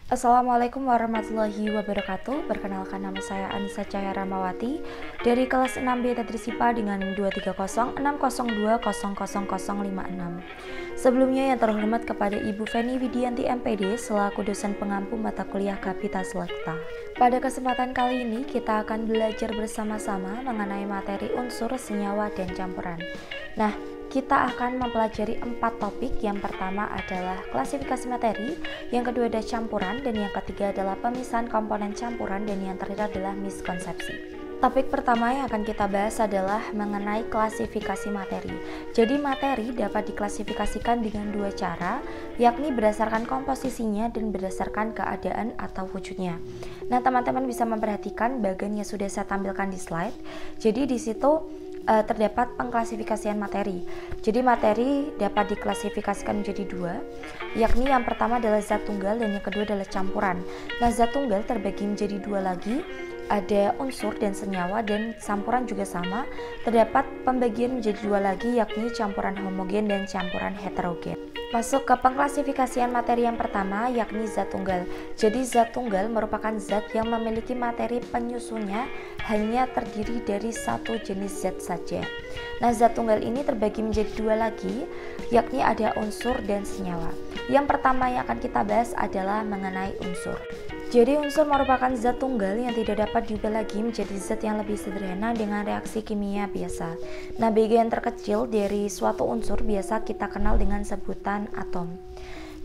Assalamualaikum warahmatullahi wabarakatuh. Perkenalkan, nama saya Anissa Cahya Ramawati dari kelas 6B Tadris IPA dengan 2306002000056. Sebelumnya yang terhormat kepada Ibu Feni Widianti MPD selaku dosen pengampu mata kuliah Kapita Selekta. Pada kesempatan kali ini kita akan belajar bersama-sama mengenai materi unsur, senyawa, dan campuran. Nah, kita akan mempelajari 4 topik. Yang pertama adalah klasifikasi materi, yang kedua adalah campuran, dan yang ketiga adalah pemisahan komponen campuran, dan yang terakhir adalah miskonsepsi. Topik pertama yang akan kita bahas adalah mengenai klasifikasi materi. Jadi materi dapat diklasifikasikan dengan 2 cara, yakni berdasarkan komposisinya dan berdasarkan keadaan atau wujudnya. Nah, teman-teman bisa memperhatikan bagian yang sudah saya tampilkan di slide. Jadi di situ terdapat pengklasifikasian materi. Jadi materi dapat diklasifikasikan menjadi 2, yakni yang pertama adalah zat tunggal dan yang kedua adalah campuran. Nah, zat tunggal terbagi menjadi 2 lagi, ada unsur dan senyawa, dan campuran juga sama, terdapat pembagian menjadi 2 lagi, yakni campuran homogen dan campuran heterogen. Masuk ke pengklasifikasian materi yang pertama, yakni zat tunggal. Jadi zat tunggal merupakan zat yang memiliki materi penyusunnya hanya terdiri dari satu jenis zat saja. Nah, zat tunggal ini terbagi menjadi 2 lagi, yakni ada unsur dan senyawa. Yang pertama yang akan kita bahas adalah mengenai unsur. Jadi unsur merupakan zat tunggal yang tidak dapat diubah lagi menjadi zat yang lebih sederhana dengan reaksi kimia biasa. Nah, bagian terkecil dari suatu unsur biasa kita kenal dengan sebutan atom.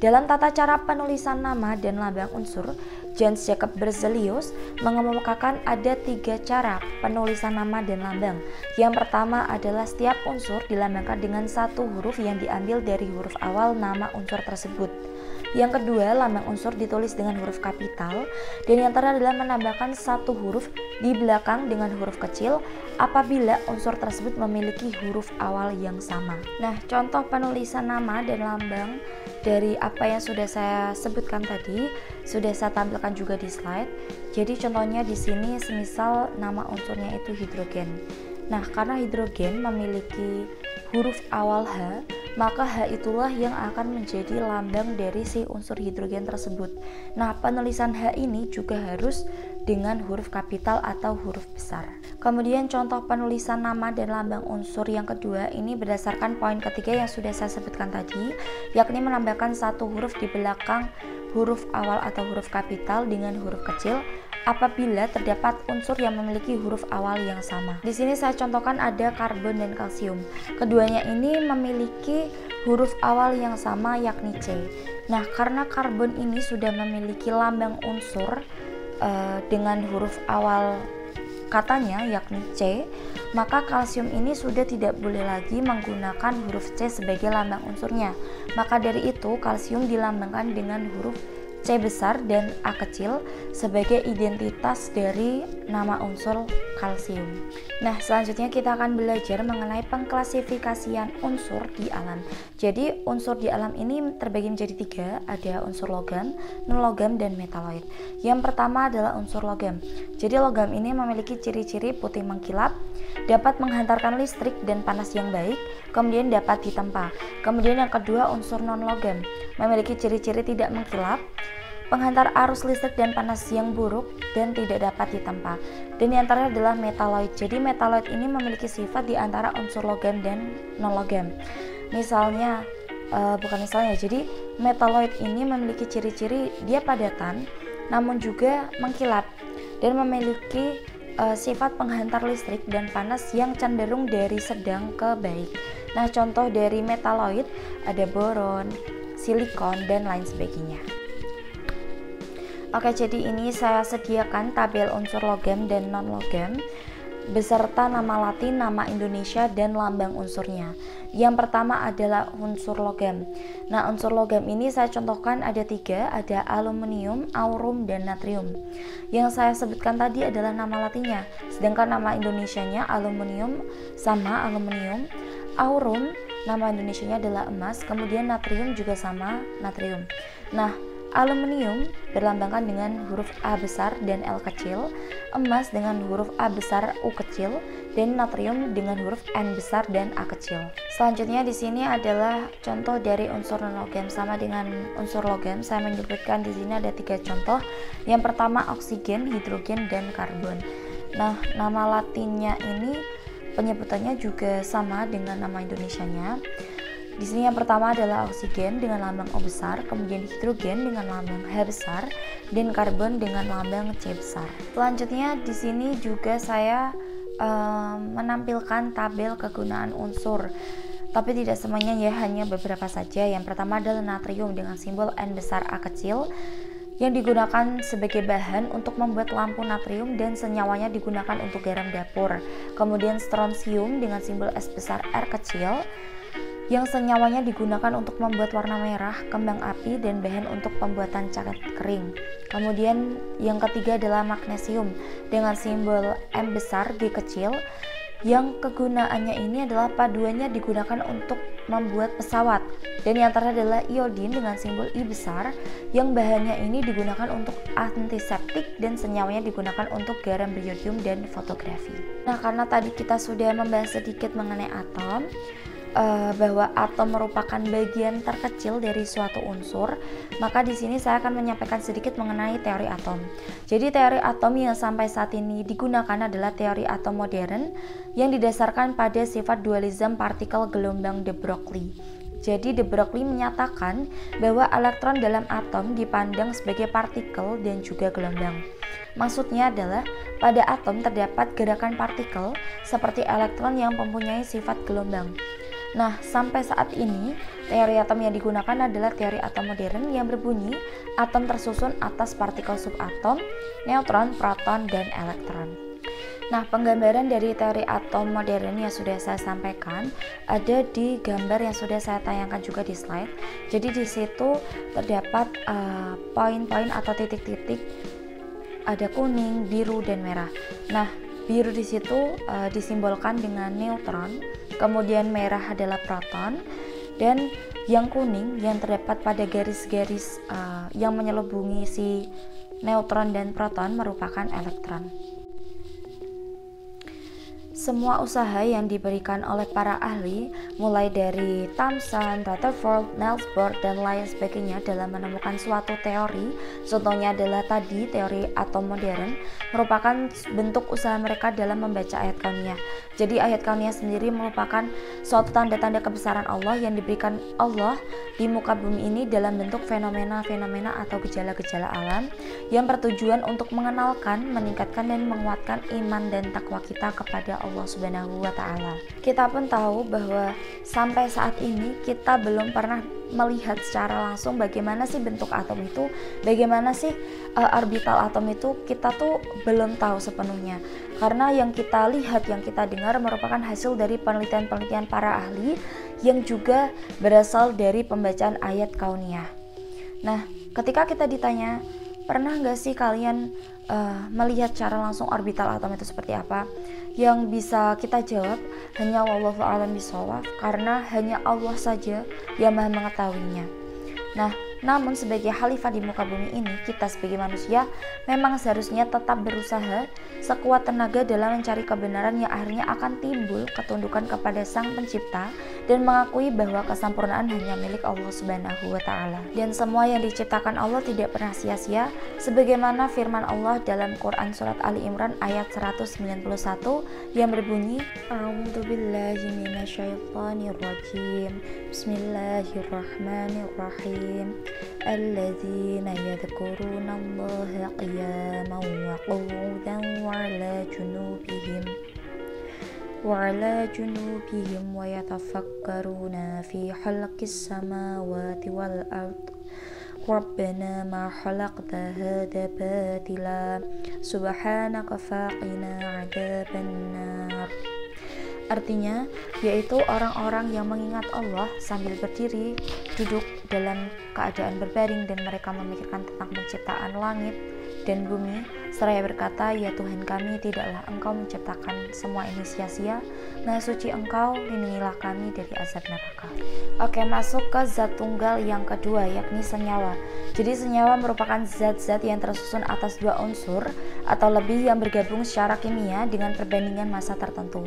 Dalam tata cara penulisan nama dan lambang unsur, Jan Jacob Berzelius mengemukakan ada 3 cara penulisan nama dan lambang. Yang pertama adalah setiap unsur dilambangkan dengan 1 huruf yang diambil dari huruf awal nama unsur tersebut. Yang kedua, lambang unsur ditulis dengan huruf kapital, dan yang terakhir adalah menambahkan 1 huruf di belakang dengan huruf kecil apabila unsur tersebut memiliki huruf awal yang sama. Nah, contoh penulisan nama dan lambang dari apa yang sudah saya sebutkan tadi sudah saya tampilkan juga di slide. Jadi contohnya di sini semisal nama unsurnya itu hidrogen. Nah, karena hidrogen memiliki huruf awal H, maka H itulah yang akan menjadi lambang dari si unsur hidrogen tersebut. Nah, penulisan H ini juga harus dengan huruf kapital atau huruf besar. Kemudian contoh penulisan nama dan lambang unsur yang kedua ini berdasarkan poin ketiga yang sudah saya sebutkan tadi, yakni menambahkan 1 huruf di belakang huruf awal atau huruf kapital dengan huruf kecil apabila terdapat unsur yang memiliki huruf awal yang sama. Di sini saya contohkan ada karbon dan kalsium. Keduanya ini memiliki huruf awal yang sama, yakni C. Nah, karena karbon ini sudah memiliki lambang unsur dengan huruf awal katanya yakni C, maka kalsium ini sudah tidak boleh lagi menggunakan huruf C sebagai lambang unsurnya. Maka dari itu kalsium dilambangkan dengan huruf C besar dan A kecil sebagai identitas dari nama unsur kalsium. Nah, selanjutnya kita akan belajar mengenai pengklasifikasian unsur di alam. Jadi unsur di alam ini terbagi menjadi 3, ada unsur logam, non-logam, dan metaloid. Yang pertama adalah unsur logam. Jadi logam ini memiliki ciri-ciri putih mengkilap, dapat menghantarkan listrik dan panas yang baik, kemudian dapat ditempa. Kemudian yang kedua unsur non-logam, memiliki ciri-ciri tidak mengkilap, penghantar arus listrik dan panas yang buruk, dan tidak dapat ditempa. Dan yang terakhir adalah metaloid. Jadi metaloid ini memiliki sifat di antara unsur logam dan non-logam. Jadi metaloid ini memiliki ciri-ciri dia padatan, namun juga mengkilap, dan memiliki sifat penghantar listrik dan panas yang cenderung dari sedang ke baik. Nah, contoh dari metaloid ada boron, silikon, dan lain sebagainya. Oke, jadi ini saya sediakan tabel unsur logam dan non-logam beserta nama Latin, nama Indonesia, dan lambang unsurnya. Yang pertama adalah unsur logam. Nah, unsur logam ini saya contohkan ada 3, ada aluminium, aurum, dan natrium. Yang saya sebutkan tadi adalah nama Latinnya, sedangkan nama Indonesianya aluminium sama aluminium, aurum nama Indonesianya adalah emas, kemudian natrium juga sama natrium. Nah, Aluminium berlambangkan dengan huruf A besar dan L kecil, emas dengan huruf A besar U kecil, dan natrium dengan huruf N besar dan A kecil. Selanjutnya di sini adalah contoh dari unsur non-logam. Sama dengan unsur logam, saya menyebutkan di sini ada 3 contoh. Yang pertama oksigen, hidrogen, dan karbon. Nah, nama latinnya ini penyebutannya juga sama dengan nama Indonesianya. Di sini yang pertama adalah oksigen dengan lambang O besar, kemudian hidrogen dengan lambang H besar, dan karbon dengan lambang C besar. Selanjutnya di sini juga saya menampilkan tabel kegunaan unsur, tapi tidak semuanya ya, hanya beberapa saja. Yang pertama adalah natrium dengan simbol N besar A kecil, yang digunakan sebagai bahan untuk membuat lampu natrium dan senyawanya digunakan untuk garam dapur. Kemudian strontium dengan simbol S besar R kecil, yang senyawanya digunakan untuk membuat warna merah, kembang api, dan bahan untuk pembuatan cat kering. Kemudian yang ketiga adalah magnesium dengan simbol M besar G kecil, yang kegunaannya ini adalah paduannya digunakan untuk membuat pesawat. Dan yang terakhir adalah iodin dengan simbol I besar, yang bahannya ini digunakan untuk antiseptik dan senyawanya digunakan untuk garam beriodium dan fotografi. Nah, karena tadi kita sudah membahas sedikit mengenai atom, bahwa atom merupakan bagian terkecil dari suatu unsur, maka di sini saya akan menyampaikan sedikit mengenai teori atom. Jadi teori atom yang sampai saat ini digunakan adalah teori atom modern yang didasarkan pada sifat dualisme partikel gelombang de Broglie. Jadi de Broglie menyatakan bahwa elektron dalam atom dipandang sebagai partikel dan juga gelombang. Maksudnya adalah pada atom terdapat gerakan partikel seperti elektron yang mempunyai sifat gelombang. Nah, sampai saat ini, teori atom yang digunakan adalah teori atom modern yang berbunyi atom tersusun atas partikel subatom, neutron, proton, dan elektron. Nah, penggambaran dari teori atom modern yang sudah saya sampaikan ada di gambar yang sudah saya tayangkan juga di slide. Jadi di situ terdapat poin-poin atau titik-titik, ada kuning, biru, dan merah. Nah, biru di situ disimbolkan dengan neutron, kemudian merah adalah proton, dan yang kuning yang terdapat pada garis-garis yang menyelubungi si neutron dan proton merupakan elektron. Semua usaha yang diberikan oleh para ahli, mulai dari Thomson, Rutherford, Niels Bohr, dan lain sebagainya dalam menemukan suatu teori, contohnya adalah tadi teori atom modern, merupakan bentuk usaha mereka dalam membaca ayat kauniyah. Jadi ayat kauniyah sendiri merupakan suatu tanda-tanda kebesaran Allah yang diberikan Allah di muka bumi ini dalam bentuk fenomena-fenomena atau gejala-gejala alam yang bertujuan untuk mengenalkan, meningkatkan, dan menguatkan iman dan takwa kita kepada Allah Subhanahu wa Ta'ala. Kita pun tahu bahwa sampai saat ini kita belum pernah melihat secara langsung bagaimana sih bentuk atom itu, bagaimana sih orbital atom itu, kita tuh belum tahu sepenuhnya. Karena yang kita lihat, yang kita dengar merupakan hasil dari penelitian-penelitian para ahli yang juga berasal dari pembacaan ayat kauniyah. Nah, ketika kita ditanya, pernah nggak sih kalian melihat secara langsung orbital atom itu seperti apa? Yang bisa kita jawab hanya wallahu a'lam bishawab, karena hanya Allah saja yang maha mengetahuinya. Nah, namun sebagai khalifah di muka bumi ini, kita sebagai manusia memang seharusnya tetap berusaha sekuat tenaga dalam mencari kebenaran yang akhirnya akan timbul ketundukan kepada Sang Pencipta dan mengakui bahwa kesempurnaan hanya milik Allah Subhanahu wa Ta'ala. Dan semua yang diciptakan Allah tidak pernah sia-sia, sebagaimana firman Allah dalam Quran Surat Ali Imran ayat 191 yang berbunyi, A'udzubillahi minasyaitonirrajim, Bismillahirrahmanirrahim, Alladzina yadhkurunallaha qiyaman wa qu'udan wa ala junubihim wa yatafakkaruna fi khalqis samawati wal ard. Rabbana ma khalaqta hadza batila subhanaka faqina adzabannar. Artinya, yaitu orang-orang yang mengingat Allah sambil berdiri, duduk dalam keadaan berbaring, dan mereka memikirkan tentang penciptaan langit dan bumi, seraya berkata, "Ya Tuhan kami, tidaklah Engkau menciptakan semua ini sia-sia. Maha suci Engkau, lindungilah kami dari azab neraka." Oke, masuk ke zat tunggal yang kedua, yakni senyawa. Jadi senyawa merupakan zat-zat yang tersusun atas dua unsur atau lebih yang bergabung secara kimia dengan perbandingan massa tertentu.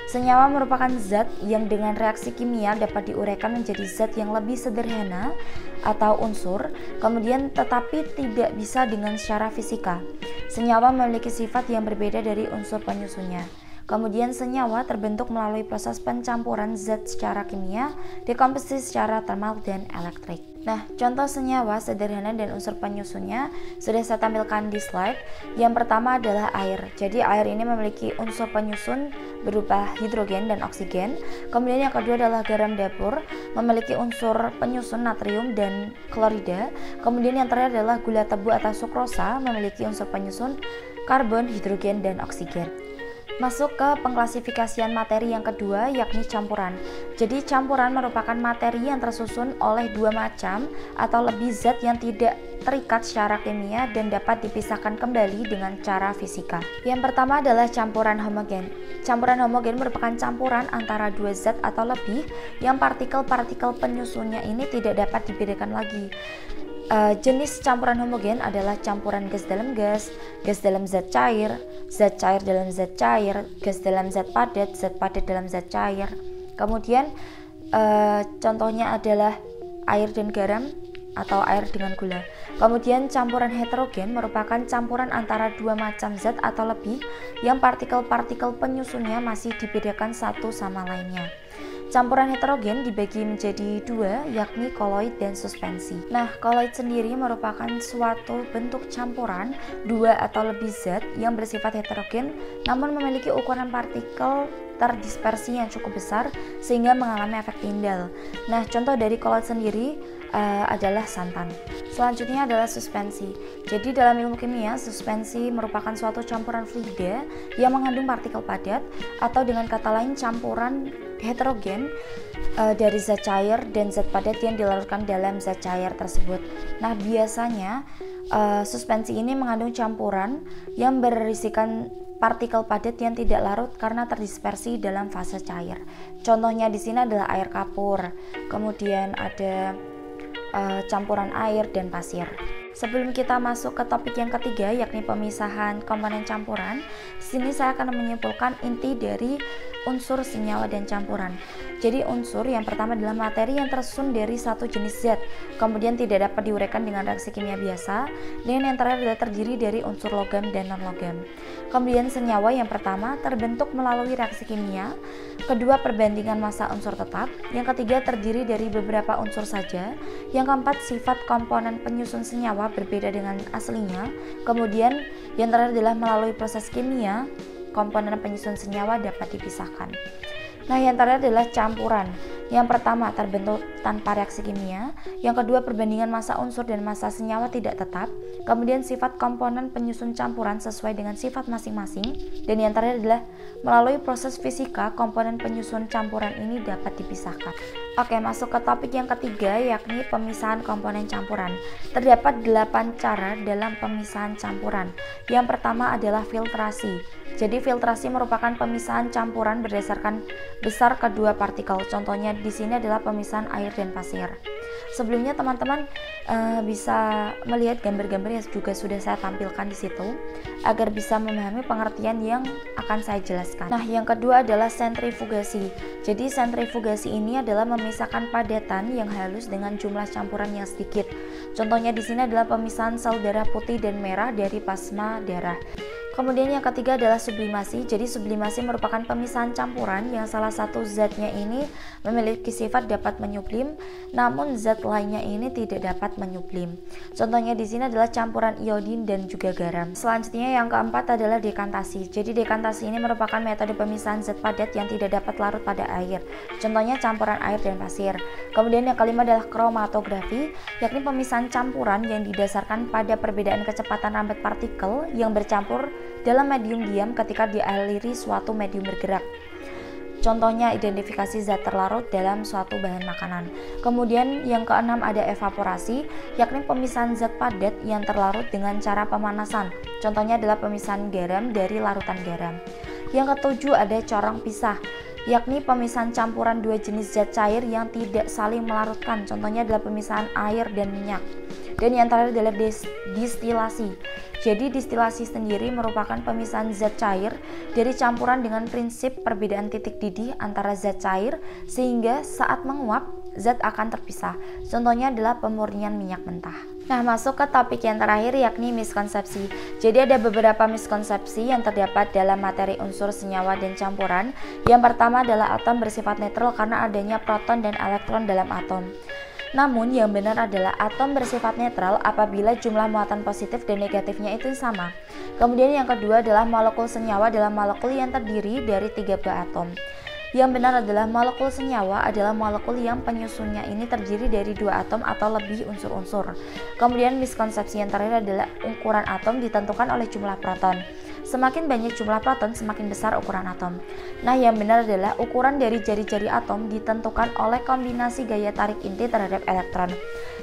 Senyawa merupakan zat yang dengan reaksi kimia dapat diuraikan menjadi zat yang lebih sederhana atau unsur, kemudian tetapi tidak bisa dengan secara fisika. Senyawa memiliki sifat yang berbeda dari unsur penyusunnya. Kemudian senyawa terbentuk melalui proses pencampuran zat secara kimia, dekomposisi secara termal dan elektrik. Nah, contoh senyawa sederhana dan unsur penyusunnya sudah saya tampilkan di slide. Yang pertama adalah air. Jadi air ini memiliki unsur penyusun berupa hidrogen dan oksigen. Kemudian yang kedua adalah garam dapur, memiliki unsur penyusun natrium dan klorida. Kemudian yang terakhir adalah gula tebu atau sukrosa, memiliki unsur penyusun karbon, hidrogen, dan oksigen. Masuk ke pengklasifikasian materi yang kedua, yakni campuran. Jadi campuran merupakan materi yang tersusun oleh dua macam atau lebih zat yang tidak terikat secara kimia dan dapat dipisahkan kembali dengan cara fisika. Yang pertama adalah campuran homogen. Campuran homogen merupakan campuran antara dua zat atau lebih yang partikel-partikel penyusunnya ini tidak dapat dibedakan lagi. Jenis campuran homogen adalah campuran gas dalam gas, gas dalam zat cair dalam zat cair, gas dalam zat padat dalam zat cair. Kemudian contohnya adalah air dan garam atau air dengan gula. Kemudian campuran heterogen merupakan campuran antara dua macam zat atau lebih yang partikel-partikel penyusunnya masih dibedakan satu sama lainnya. Campuran heterogen dibagi menjadi dua, yakni koloid dan suspensi. Nah, koloid sendiri merupakan suatu bentuk campuran dua atau lebih zat yang bersifat heterogen namun memiliki ukuran partikel terdispersi yang cukup besar sehingga mengalami efek Tyndall. Nah, contoh dari koloid sendiri adalah santan. Selanjutnya adalah suspensi. Jadi dalam ilmu kimia, suspensi merupakan suatu campuran fluida yang mengandung partikel padat atau dengan kata lain campuran heterogen dari zat cair dan zat padat yang dilarutkan dalam zat cair tersebut. Nah, biasanya suspensi ini mengandung campuran yang berisikan partikel padat yang tidak larut karena terdispersi dalam fase cair. Contohnya di sini adalah air kapur, kemudian ada campuran air dan pasir. Sebelum kita masuk ke topik yang ketiga, yakni pemisahan komponen campuran, di sini saya akan menyimpulkan inti dari unsur senyawa dan campuran. Jadi unsur yang pertama adalah materi yang tersusun dari satu jenis zat, kemudian tidak dapat diuraikan dengan reaksi kimia biasa, dan yang terakhir adalah terdiri dari unsur logam dan non-logam. Kemudian senyawa yang pertama terbentuk melalui reaksi kimia, kedua perbandingan massa unsur tetap, yang ketiga terdiri dari beberapa unsur saja, yang keempat sifat komponen penyusun senyawa berbeda dengan aslinya, kemudian yang terakhir adalah melalui proses kimia komponen penyusun senyawa dapat dipisahkan. Nah, yang terakhir adalah campuran. Yang pertama terbentuk tanpa reaksi kimia, yang kedua perbandingan massa unsur dan massa senyawa tidak tetap, kemudian sifat komponen penyusun campuran sesuai dengan sifat masing-masing, dan yang terakhir adalah melalui proses fisika komponen penyusun campuran ini dapat dipisahkan. Oke, masuk ke topik yang ketiga, yakni pemisahan komponen campuran. Terdapat 8 cara dalam pemisahan campuran. Yang pertama adalah filtrasi. Jadi filtrasi merupakan pemisahan campuran berdasarkan besar kedua partikel. Contohnya di sini adalah pemisahan air dan pasir. Sebelumnya teman-teman bisa melihat gambar-gambar yang juga sudah saya tampilkan di situ agar bisa memahami pengertian yang akan saya jelaskan. Nah, yang kedua adalah sentrifugasi. Jadi sentrifugasi ini adalah memisahkan padatan yang halus dengan jumlah campuran yang sedikit. Contohnya di sini adalah pemisahan sel darah putih dan merah dari plasma darah. Kemudian yang ketiga adalah sublimasi. Jadi sublimasi merupakan pemisahan campuran yang salah satu zatnya ini memiliki sifat dapat menyublim, namun zat lainnya ini tidak dapat menyublim. Contohnya di sini adalah campuran iodin dan juga garam. Selanjutnya yang keempat adalah dekantasi. Jadi dekantasi ini merupakan metode pemisahan zat padat yang tidak dapat larut pada air. Contohnya campuran air dan pasir. Kemudian yang kelima adalah kromatografi, yakni pemisahan campuran yang didasarkan pada perbedaan kecepatan rambat partikel yang bercampur dalam medium diam ketika dialiri suatu medium bergerak. Contohnya identifikasi zat terlarut dalam suatu bahan makanan. Kemudian yang keenam ada evaporasi, yakni pemisahan zat padat yang terlarut dengan cara pemanasan. Contohnya adalah pemisahan garam dari larutan garam. Yang ketujuh ada corong pisah, yakni pemisahan campuran dua jenis zat cair yang tidak saling melarutkan. Contohnya adalah pemisahan air dan minyak. Dan yang terakhir adalah distilasi. Jadi distilasi sendiri merupakan pemisahan zat cair dari campuran dengan prinsip perbedaan titik didih antara zat cair sehingga saat menguap zat akan terpisah. Contohnya adalah pemurnian minyak mentah. Nah, masuk ke topik yang terakhir yakni miskonsepsi. Jadi ada beberapa miskonsepsi yang terdapat dalam materi unsur, senyawa, dan campuran. Yang pertama adalah atom bersifat netral karena adanya proton dan elektron dalam atom. Namun yang benar adalah atom bersifat netral apabila jumlah muatan positif dan negatifnya itu sama. Kemudian yang kedua adalah molekul senyawa adalah molekul yang terdiri dari 3 buah atom. Yang benar adalah molekul senyawa adalah molekul yang penyusunnya ini terdiri dari 2 atom atau lebih unsur-unsur. Kemudian miskonsepsi yang terakhir adalah ukuran atom ditentukan oleh jumlah proton. Semakin banyak jumlah proton, semakin besar ukuran atom. Nah, yang benar adalah ukuran dari jari-jari atom ditentukan oleh kombinasi gaya tarik inti terhadap elektron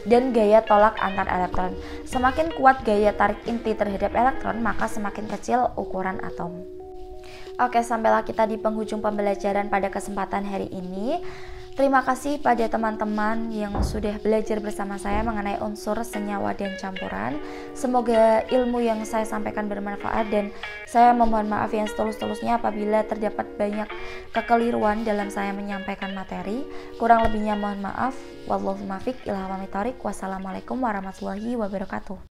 dan gaya tolak antar elektron. Semakin kuat gaya tarik inti terhadap elektron, maka semakin kecil ukuran atom. Oke, sampailah kita di penghujung pembelajaran pada kesempatan hari ini. Terima kasih pada teman-teman yang sudah belajar bersama saya mengenai unsur, senyawa, dan campuran. Semoga ilmu yang saya sampaikan bermanfaat dan saya memohon maaf yang setulus-tulusnya apabila terdapat banyak kekeliruan dalam saya menyampaikan materi. Kurang lebihnya mohon maaf. Wallahu muwaffiq ila aqwamit thoriq. Wassalamualaikum warahmatullahi wabarakatuh.